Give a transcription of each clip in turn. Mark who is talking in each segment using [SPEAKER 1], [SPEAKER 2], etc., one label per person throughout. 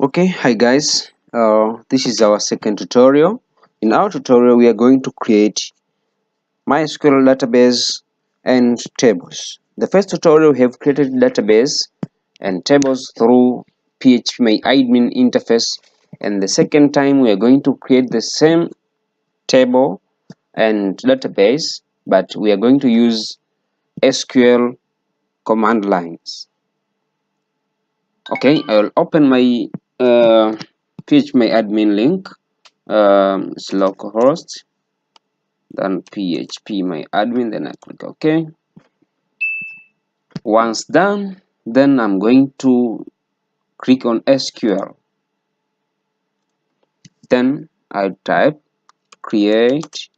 [SPEAKER 1] Okay, hi guys. This is our second tutorial. In our tutorial, we are going to create MySQL database and tables. The first tutorial we have created database and tables through PHP interface, and the second time we are going to create the same table and database, but we are going to use SQL command lines. Okay, I'll open my PHP link. It's localhost, then PHP then I click OK. Once done, then I'm going to click on SQL. Then I type create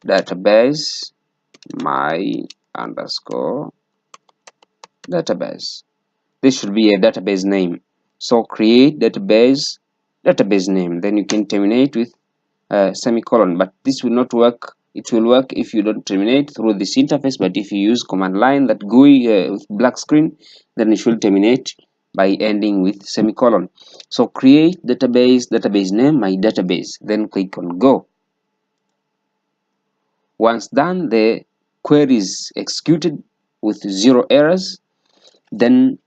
[SPEAKER 1] database my_database. This should be a database name. So create database name. Then you can terminate with semicolon, but this will not work. It will work if you don't terminate through this interface, but if you use command line, that GUI with black screen, then it will terminate by ending with semicolon. So create database name my database, then click on go. Once done, the query is executed with 0 errors. Then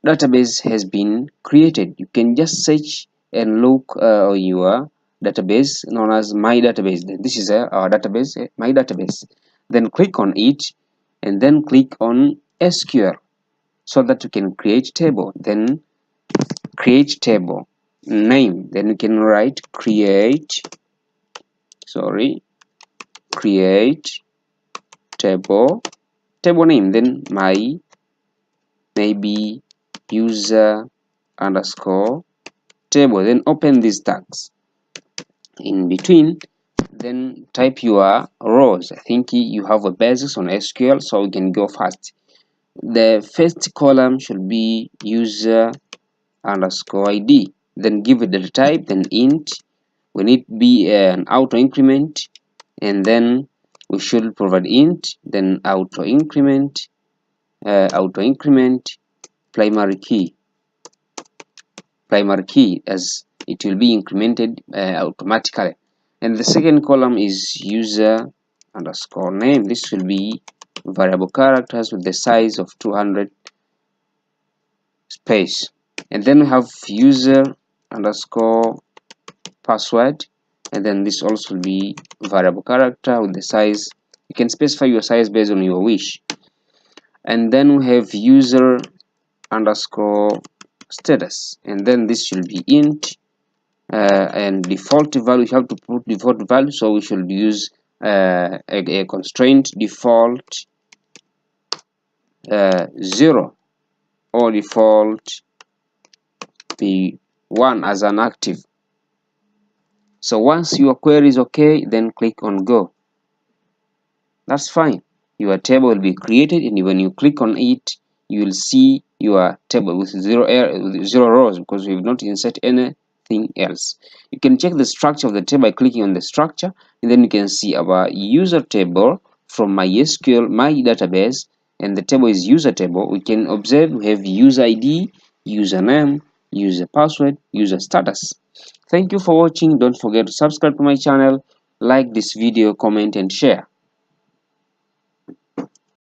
[SPEAKER 1] database has been created. You can just search and look your database known as my database. This is our database, my database. Then click on it and then click on SQL so that you can create table. Then create table name. Then you can write create table name. Then my maybe user underscore table. Then open these tags in between, then type your rows. I think you have a basis on SQL, so we can go fast. The first column should be user underscore ID, then give it the type, then int. We need be an auto increment, and then we should provide int, then auto increment primary key, as it will be incremented automatically. And the second column is user underscore name. This will be variable characters with the size of 200 space. And then we have user underscore password, and then this also will be variable character with the size. You can specify your size based on your wish. And then we have user underscore status, and then this should be int. And default value, you have to put default value, so we should use a constraint default 0 or default p1 as an active. So once your query is okay, then click on go. That's fine. Your table will be created, and when you click on it, you will see your table with 0 rows, because we have not inserted anything else. You can check the structure of the table by clicking on the structure, and then you can see our user table from MySQL, my database, and the table is user table. We can observe we have user ID, username, user password, user status. Thank you for watching. Don't forget to subscribe to my channel, like this video, comment and share.